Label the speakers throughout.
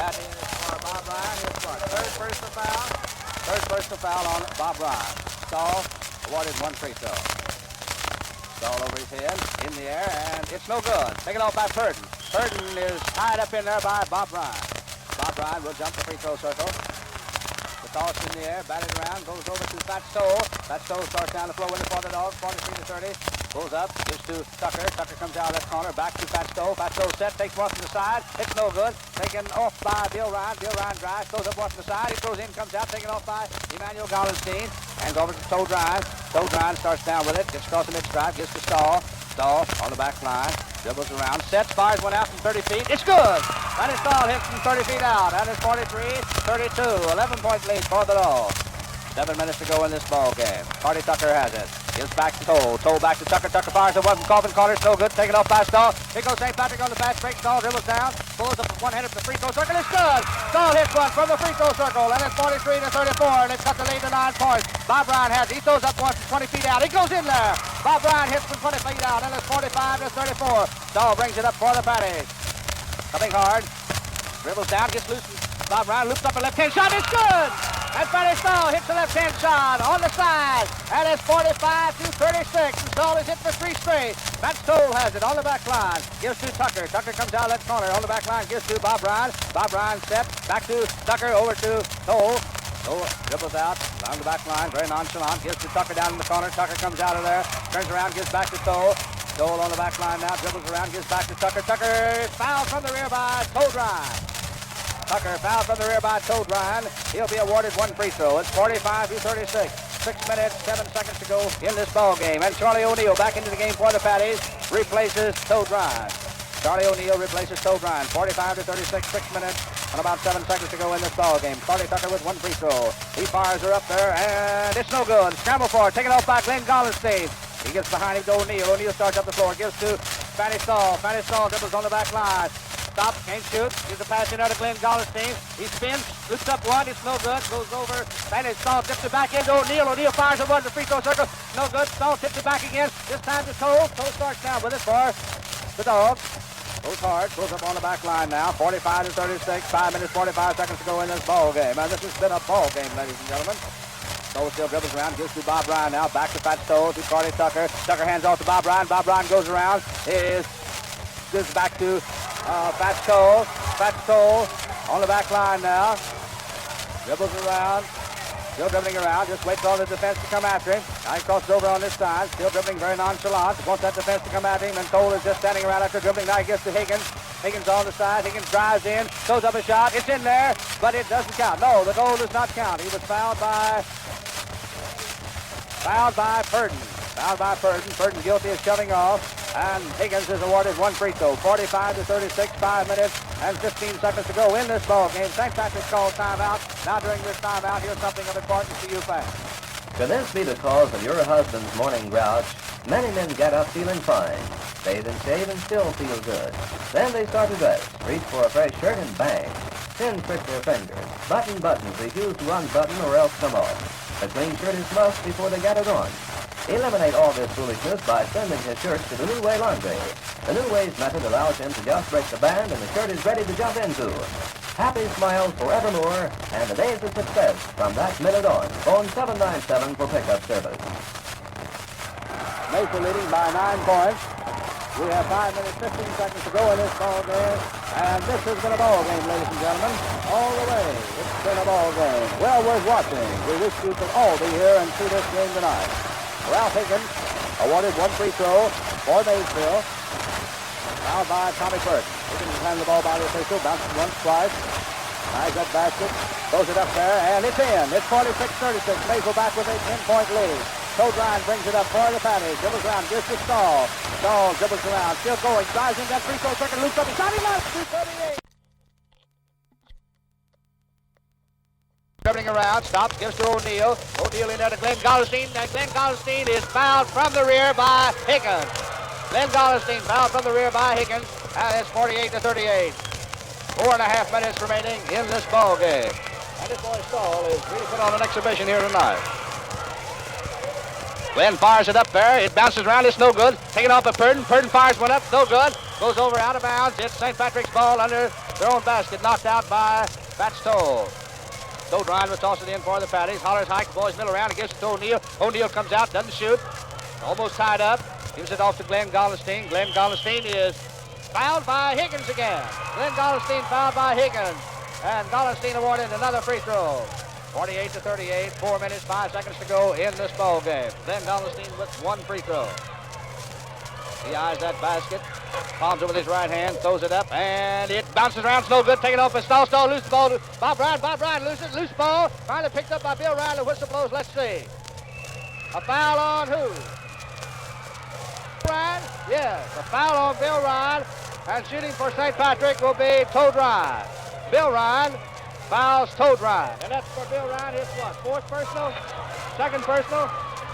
Speaker 1: That is for Bob Ryan. His score. Third personal foul. Third personal foul on Bob Ryan. Stahl awarded one free throw. Stahl over his head, in the air, and it's no good. Taken off by Purdon. Purdon is tied up in there by Bob Ryan. Bob Ryan will jump the free throw circle. The toss in the air, batted around, goes over to Fat Stoll. Fat Stoll starts down the floor, winning for the Dogs, 43-30. Pulls up, gives to Tucker. Tucker comes out left corner, back to Fat Stoll. Fat Stoll set, takes one from the side. It's no good. Taken off by Bill Ryan. Bill Ryan drives, goes up one from the side. He throws in, comes out, taken off by Emmanuel Gollenstein. Hands over to Toe Ryan. Toe Ryan starts down with it, gets across the mid-stripe, gives to Stahl. Stahl on the back line, dribbles around, sets, fires one out from 30 feet. It's good! Randy Stahl hits from 30 feet out, and it's 43-32. 11-point lead for the Dogs. 7 minutes to go in this ball game. Carty Tucker has it. Gives back to Toll. Toll back to Tucker. Tucker fires the one from Coffin Corner. It's no good. Taken off by Stahl. Here goes St. Patrick on the fast break. Stahl dribbles down. Pulls up one-handed from the free throw circle. It's good. Stahl hits one from the free throw circle. And it's 43-34. And it's cut the lead to 9 points. Bob Ryan has it. He throws up one from 20 feet out. It goes in there. Bob Ryan hits from 20 feet out. And it's 45-34. Stahl brings it up for the Patties. Coming hard. Dribbles down. Gets loose. Bob Ryan loops up a left-hand shot. It's good. And Freddie Stahl hits the left-hand shot on the side. And it's 45-36. And Stahl is hit for 3 straight. Matt Stoll has it on the back line. Gives to Tucker. Tucker comes out left corner on the back line. Gives to Bob Ryan. Bob Ryan set. Back to Tucker. Over to Toll. Toll dribbles out around the back line. Very nonchalant. Gives to Tucker down in the corner. Tucker comes out of there. Turns around. Gives back to Toll. Toll on the back line now. Dribbles around. Gives back to Tucker. Tucker is fouled from the rear by Toe Ryan. Tucker fouled from the rear by Toad Ryan. He'll be awarded one free throw. It's 45-36. 6 minutes, 7 seconds to go in this ball game. And Charlie O'Neill back into the game for the Patties. Replaces Toad Ryan. Charlie O'Neill replaces Toad Ryan. 45-36, 6 minutes and about 7 seconds to go in this ball game. Carty Tucker with one free throw. He fires her up there, and it's no good. Scramble for it. Taken off by Glenn Gollenstein. He gets behind him to O'Neill. O'Neill starts up the floor. Gives to Fanny Stahl. Fanny Stahl dribbles on the back line. Stop, can't shoot. Gives a pass in out to Glenn Gollenstein. He spins, loops up one. It's no good. Goes over. Fanny Stahl tips it back into O'Neill. O'Neill fires a one to the free throw circle. No good. Stahl tips it back again. This time to Toe. Toe starts down with it for the Dogs. Goes hard. Pulls up on the back line now. 45-36. 5 minutes, 45 seconds to go in this ball game. And this has been a ball game, ladies and gentlemen. Stoll still dribbles around, gives to Bob Ryan now. Back to Fat Stoll, to Carty Tucker. Tucker hands off to Bob Ryan. Bob Ryan goes around. Gives back to Fat Stoll. Fat Stoll on the back line now. Dribbles around. Still dribbling around. Just waits for the defense to come after him. Now he crosses over on this side. Still dribbling very nonchalant. Wants that defense to come at him. And Stoll is just standing around after dribbling. Now he gets to Higgins. Higgins on the side. Higgins drives in. Throws up a shot. It's in there. But it doesn't count. No, the goal does not count. He was fouled by Purdon. Fouled by Purdon. Purdon guilty of shoving off. And Higgins is awarded one free throw. 45-36, 5 minutes and 15 seconds to go in this ball game. St. Patrick's called timeout. Now during this timeout, here's something of importance to you fans.
Speaker 2: Could this be the cause of your husband's morning grouch? Many men get up feeling fine. Bathe and shave and still feel good. Then they start to dress, reach for a fresh shirt and bang. Pins prick their fingers. Buttons refuse to unbutton or else come off. A clean shirt is must before they get it on. Eliminate all this foolishness by sending his shirts to the New Way Laundry. The New Way's method allows him to just break the band and the shirt is ready to jump into. Happy smiles forevermore and the days of success from that minute on. Phone 797 for pickup service.
Speaker 1: Maysville leading by 9 points. We have 5 minutes, 15 seconds to go in this ball game. And this has been a ball game, ladies and gentlemen. All the way, it's been a ball game. Well worth watching. We wish you could all be here and see this game tonight. Ralph Higgins awarded one free throw for Maysville. Fouled by Tommy Burke. Higgins handed the ball by the official, bounces once, twice. Eyes that basket, throws it up there, and it's in. It's 46-36. Maysville back with a 10-point lead. Toad Ryan brings it up for the Patties. Dribbles around, gives to Stahl. Stahl dribbles around, still going, drives in that free throw circuit, loops up, he's shot, he left, 238. Dribbling around, stops, gives to O'Neill. O'Neill in there to Glenn Gollenstein. And Glenn Gollenstein is fouled from the rear by Higgins. Glenn Gollenstein fouled from the rear by Higgins. And it's 48-38. 4.5 minutes remaining in this ball game. And this boy Stahl is really put on an exhibition here tonight. Glenn fires it up there. It bounces around. It's no good. Taken off by Purdon. Purdon fires one up. No good. Goes over out of bounds. It's St. Patrick's ball under their own basket. Knocked out by Pat Stoll. Toad Ryan will toss it in for the Patties. Hollers hike. Boys middle around and gives it to O'Neill. O'Neill comes out. Doesn't shoot. Almost tied up. Gives it off to Glenn Gollenstein. Glenn Gollenstein is fouled by Higgins again. Glenn Gollenstein fouled by Higgins. And Gollenstein awarded another free throw. 48-38, 4 minutes, 5 seconds to go in this ball game. Glenn Gollenstein with one free throw. He eyes that basket, palms it with his right hand, throws it up, and it bounces around. It's no good. Taken off by Stall. Lose the ball to Bob Ryan loses. Loose ball. Finally picked up by Bill Ryan. The whistle blows. Let's see. A foul on who? Ryan? Yes, a foul on Bill Ryan. And shooting for St. Patrick will be Toad Ryan. Bill Ryan fouls Toad Ryan. And that's for Bill Ryan. His what? Fourth personal? Second personal?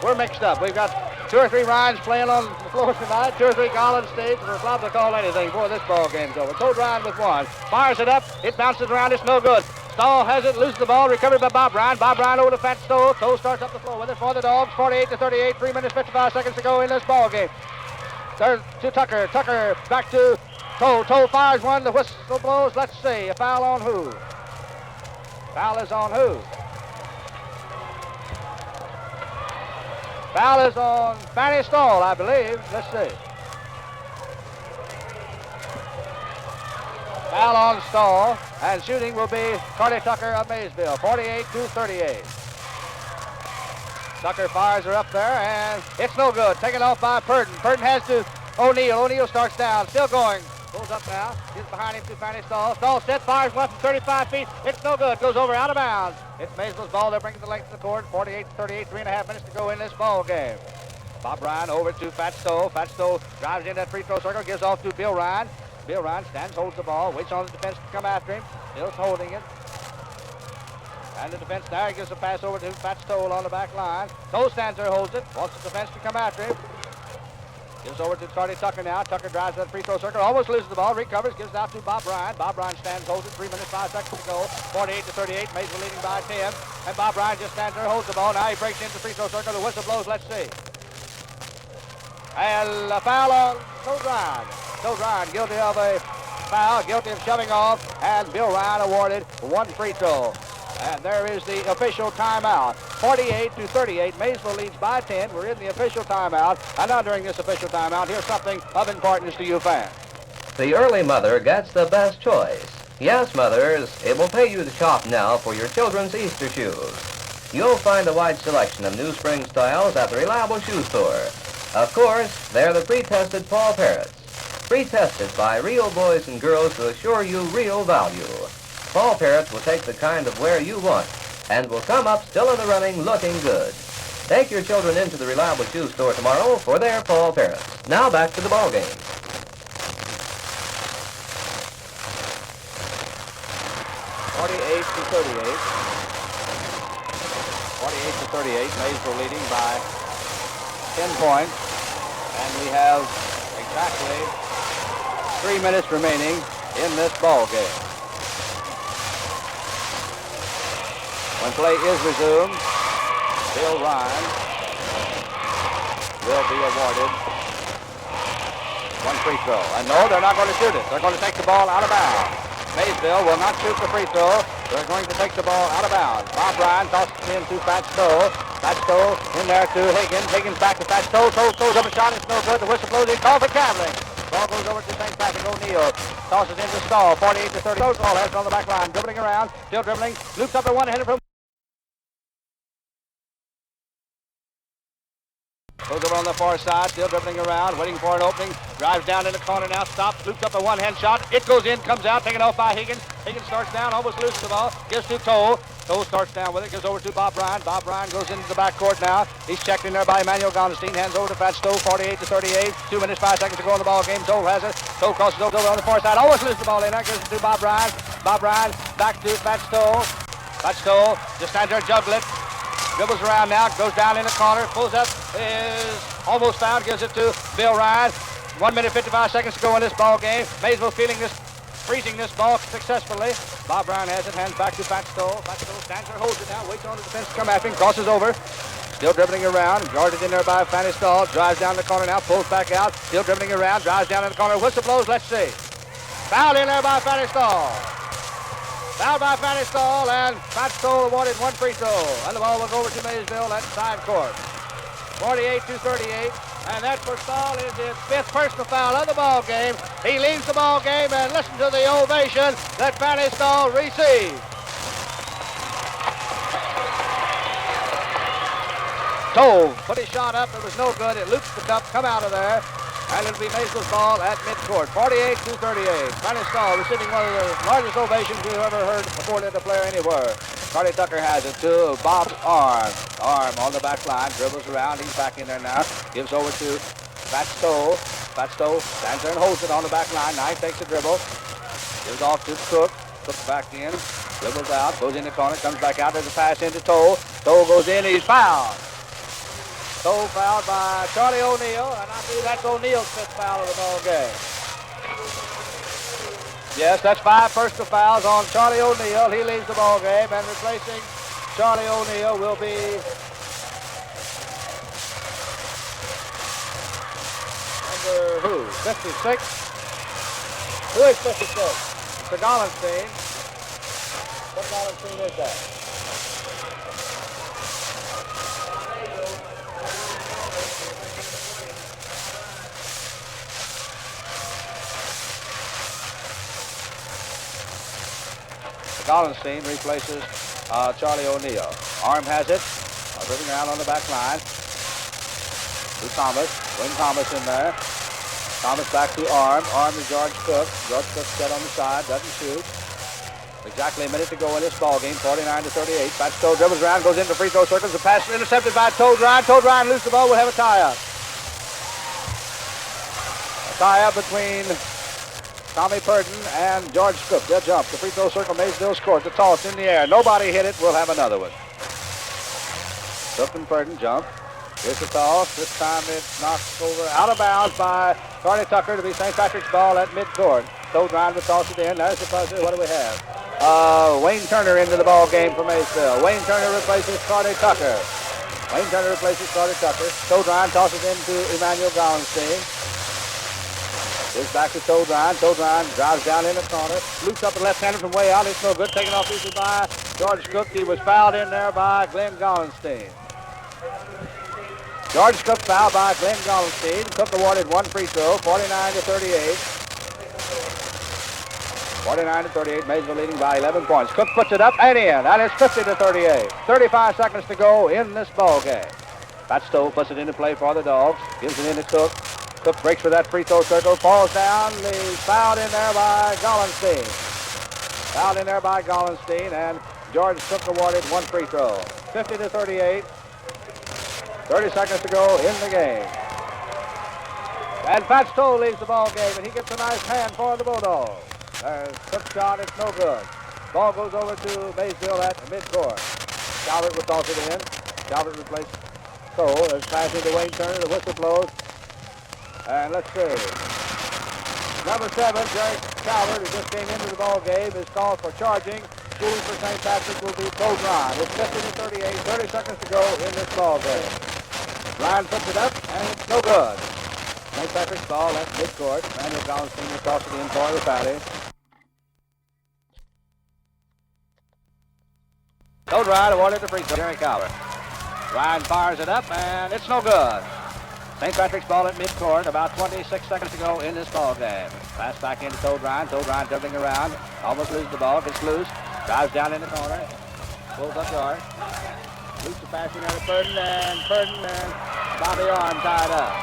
Speaker 1: We're mixed up. We've got 2 or 3 Ryans playing on the floor tonight, 2 or 3 Gollensteins. We're allowed to call anything before this ball game's over. Toad Ryan with one. Fires it up. It bounces around. It's no good. Stahl has it, loses the ball, recovered by Bob Ryan. Bob Ryan over to Fat Stowe. Stowe starts up the floor with it for the Dogs. 48-38, 3 minutes, 55 seconds to go in this ball game. Third to Tucker. Tucker back to Toe. Toe fires one. The whistle blows. Let's see. A foul on who? Foul is on who? Foul is on Fanny Stahl, I believe. Let's see. Foul on Stahl, and shooting will be Carly Tucker of Maysville, 48-38. Tucker fires her up there, and it's no good. Taken off by Purdon. Purdon has to O'Neill. O'Neill starts down, still going. Pulls up now, gets behind him to Fanny Stahl. Stahl set, fires one from 35 feet. It's no good, goes over out of bounds. It's Maysville's ball. They're bringing the length of the court. 48-38, 3.5 minutes to go in this ball game. Bob Ryan over to Fat Stowe. Fat Stowe drives in that free throw circle, gives off to Bill Ryan. Bill Ryan stands, holds the ball, waits on the defense to come after him. Still holding it. And the defense there gives a pass over to Fat Stowe on the back line. Stowe stands there, holds it, wants the defense to come after him. Gives over to Charlie Tucker now. Tucker drives that free throw circle, almost loses the ball, recovers, gives it out to Bob Ryan. Bob Ryan stands, holds it, 3 minutes, 5 seconds to go. 48-38, Maysville leading by 10. And Bob Ryan just stands there, holds the ball. Now he breaks into the free throw circle. The whistle blows, let's see. And a foul on Toad Ryan. Toad Ryan guilty of a foul, guilty of shoving off, and Bill Ryan awarded one free throw. And there is the official timeout. 48-38, Maysville leads by 10. We're in the official timeout. And now during this official timeout, here's something of importance to you fans.
Speaker 2: The early mother gets the best choice. Yes, mothers, it will pay you to shop now for your children's Easter shoes. You'll find a wide selection of new spring styles at the reliable shoe store. Of course, they're the pre-tested Paul Parrots. Pre-tested by real boys and girls to assure you real value. Paul Parrots will take the kind of wear you want and will come up still in the running looking good. Take your children into the reliable shoe store tomorrow for their Paul Parrots. Now back to the ball game.
Speaker 1: 48-38. 48-38, Maysville leading by 10 points. And we have exactly 3 minutes remaining in this ball game. When play is resumed, Bill Ryan will be awarded one free throw. And no, they're not going to shoot it. They're going to take the ball out of bounds. Maysville will not shoot the free throw. They're going to take the ball out of bounds. Bob Ryan tosses it in to Fat Stowe. Fat Stowe in there to Higgins. Higgins back to Fat Stowe. Stowe throws up a shot. It's no good. The whistle blows in. Call for traveling. Ball goes over to St. Patrick. O'Neill tosses into Stahl. 48-30. Stahl has it on the back line. Dribbling around. Still dribbling. Loops up at one-handed from. Goes over on the far side, still dribbling around, waiting for an opening. Drives down in the corner now, stops, loops up a one-hand shot. It goes in, comes out, taken off by Higgins. Higgins starts down, almost loses the ball. Gives to Toe. Toe starts down with it, gives over to Bob Ryan. Bob Ryan goes into the backcourt now. He's checked in there by Emmanuel Gondestein. Hands over to Fat Stowe, 48-38. 2 minutes, 5 seconds to go in the ball game. Toe has it. Toe crosses over on the far side. Almost loses the ball in. That gives it to Bob Ryan. Bob Ryan back to Fat Stowe. Fat Stowe just stands there, juggling. Dribbles around now, goes down in the corner, pulls up, is almost fouled, gives it to Bill Ryan. 1 minute, 55 seconds to go in this ball game. Maysville freezing this ball successfully. Bob Ryan has it, hands back to Fat Stowe. Fat Stowe stands there, holds it now, waits on the defense to come after him, crosses over. Still dribbling around. Guarded in there by Fanny Stahl. Drives down the corner now. Pulls back out. Still dribbling around. Drives down in the corner. Whistle blows. Let's see. Foul in there by Fanny Stahl. Foul by Fanny Stahl, and Pat Stoll awarded one free throw. And the ball will go over to Maysville at side court. 48-38. And that for Stahl is his 5th personal foul of the ball game. He leaves the ball game, and listen to the ovation that Fanny Stahl received. Tove put his shot up. It was no good. It loops the cup, come out of there. And it'll be Maysville's ball at midcourt. 48-38. Fanny Stahl receiving one of the largest ovations we've ever heard afforded a player anywhere. Charlie Tucker has it to Bob Arm. Arm on the back line, dribbles around. He's back in there now. Gives over to Pat Stoll. Pat Stoll stands there and holds it on the back line. Knight takes the dribble. Gives off to Cook. Cook back in. Dribbles out. Goes in the corner. Comes back out. There's a pass into Toll. Toll goes in. He's fouled. Toll fouled by Charlie O'Neill. And I believe that's O'Neill's 5th foul of the ball game. Yes, that's 5 personal fouls on Charlie O'Neill. He leaves the ball game, and replacing Charlie O'Neill will be number who? 56? Who is 56? Mr. Gollenstein. What Gollenstein is that? Gollenstein replaces Charlie O'Neill. Arm has it. Dribbling around on the back line. To Thomas. Wayne Thomas in there. Thomas back to Arm. Arm to George Cook. George Cook set on the side. Doesn't shoot. Exactly a minute to go in this ball game. 49-38. Pat Stoll dribbles around. Goes into free throw circles. The pass intercepted by Toad Ryan. Toad Ryan loses the ball. We'll have a tie-up. A tie-up between Tommy Purdon and George Cook. They'll jump. The free throw circle, Maysville scored. The toss in the air. Nobody hit it. We'll have another one. Cook and Purdon jump. Here's the toss. This time it's knocked over out of bounds by Charlie Tucker to be St. Patrick's ball at midcourt. Toad Ryan will toss it in. There's the buzzer. What do we have? Wayne Turner into the ball game for Maysville. Wayne Turner replaces Charlie Tucker. Wayne Turner replaces Charlie Tucker. Toad Ryan tosses into Emmanuel Gollenstein. Is back to Toad Ryan. Toad Ryan drives down in the corner. Loops up the left-hander from way out. It's no good. Taken off easily by George Cook. He was fouled in there by Glenn Gollenstein. George Cook fouled by Glenn Gollenstein. Cook awarded one free throw. 49-38. 49-38. Maysville leading by 11 points. Cook puts it up and in. And it's 50-38. 35 seconds to go in this ball game. Pat Stoll puts it into play for the Dogs. Gives it into Cook. Cook breaks for that free throw circle, falls down. He's fouled in there by Gollenstein. Fouled in there by Gollenstein, and George Cook awarded one free throw. 50-38. 30 seconds to go in the game. And Pat Stoll leaves the ball game, and he gets a nice hand for the Bulldogs. There's Cook's shot, it's no good. Ball goes over to Maysville at midcourt. Calvert will toss it in. Calvert replaces Stoll. There's pass into Wayne Turner. The whistle blows. And let's see. Number 7, Jerry Calvert, who just came into the ball game, is called for charging. Shooting for St. Patrick will be Toad Ryan. It's 50-38, 30 seconds to go in this ball game. Ryan puts it up, and it's no good. St. Patrick's ball at midcourt. Manuel Gollenstein will toss it in for the Patty. Toad Ryan awarded the free throw. Jerry Calvert. Ryan fires it up, and it's no good. St. Patrick's ball at midcourt, about 26 seconds to go in this ball game. Pass back into Toad Ryan. Toad Ryan dribbling around. Almost loses the ball. Gets loose. Drives down in the corner. Pulls up yard. Loops the pass in there to Purdon and Bobby Arm tied up.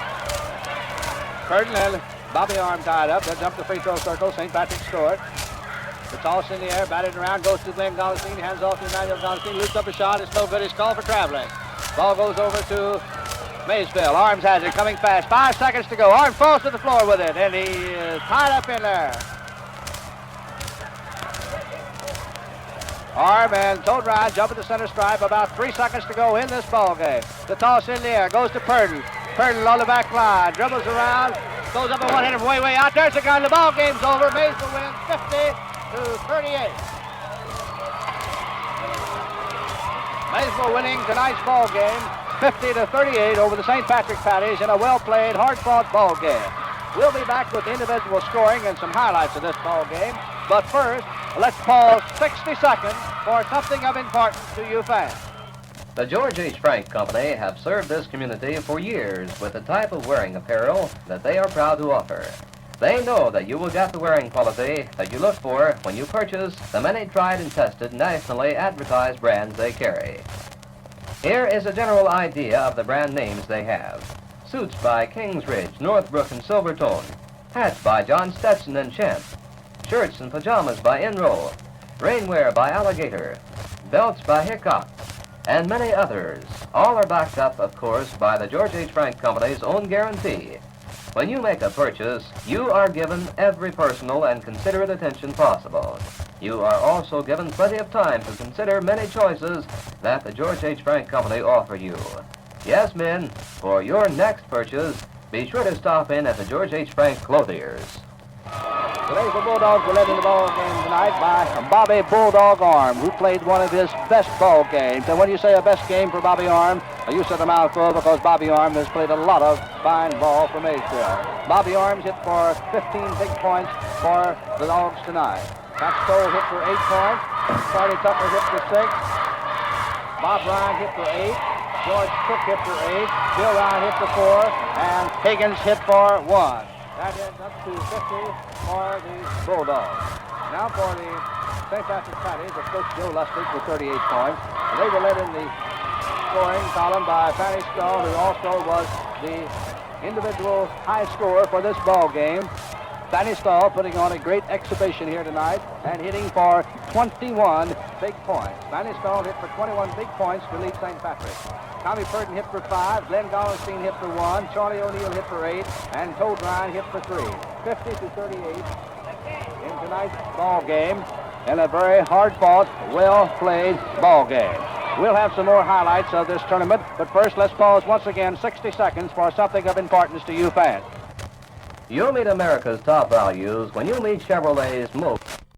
Speaker 1: Purdon and Bobby Arm tied up. They'll jump the free throw circle. St. Patrick's scored. The toss in the air, batted around, goes to Glenn Gollenstein. Hands off to Emmanuel Gollenstein. Loops up a shot. It's no good. He's called for traveling. Ball goes over to Maysville. Arms has it, coming fast. 5 seconds to go. Arms falls to the floor with it, and he is tied up in there. Arm and Toad Ryan jump at the center stripe. About 3 seconds to go in this ball game. The toss in the air goes to Purdon. Purdon on the back line, dribbles around, goes up a one-hander from way out. There's the gun. The ball game's over. Maysville wins 50-38. Maysville winning tonight's ball game 50-38 over the St. Patrick Patties in a well-played, hard-fought ball game. We'll be back with individual scoring and some highlights of this ball game. But first, let's pause 60 seconds for something of importance to you fans.
Speaker 2: The George H. Frank Company have served this community for years with the type of wearing apparel that they are proud to offer. They know that you will get the wearing quality that you look for when you purchase the many tried and tested, nationally advertised brands they carry. Here is a general idea of the brand names they have. Suits by Kingsridge, Northbrook, and Silvertone. Hats by John Stetson and Champ. Shirts and pajamas by Enroll. Rainwear by Alligator. Belts by Hickok. And many others. All are backed up, of course, by the George H. Frank Company's own guarantee. When you make a purchase, you are given every personal and considerate attention possible. You are also given plenty of time to consider many choices that the George H. Frank Company offer you. Yes, men, for your next purchase, be sure to stop in at the George H. Frank Clothiers.
Speaker 1: The Maysville Bulldogs were led in the ball game tonight by Bobby Bulldog Arm, who played one of his best ball games. And when you say a best game for Bobby Arm, you said a mouthful because Bobby Arm has played a lot of fine ball for Maysville. Bobby Arms hit for 15 big points for the Dogs tonight. Pat Stoll hit for 8 points. Charlie Tucker hit for 6. Bob Ryan hit for 8. George Cook hit for 8. Bill Ryan hit for 4. And Higgins hit for 1. That ends up to 50 for the Bulldogs. Now for the St. Patrick Patties, of course, Joe Lustig with 38 points. They were led in the scoring column by Fanny Stahl, who also was the individual high scorer for this ball game. Fanny Stahl putting on a great exhibition here tonight and hitting for 21 big points. Fanny Stahl hit for 21 big points to lead St. Patrick. Tommy Purden hit for 5, Glenn Gollenstein hit for 1, Charlie O'Neill hit for 8, and Toad Ryan hit for 3. 50-38 in tonight's ball game, and a very hard-fought, well-played ball game. We'll have some more highlights of this tournament, but first let's pause once again 60 seconds for something of importance to you fans.
Speaker 2: You'll meet America's top values when you meet Chevrolet's most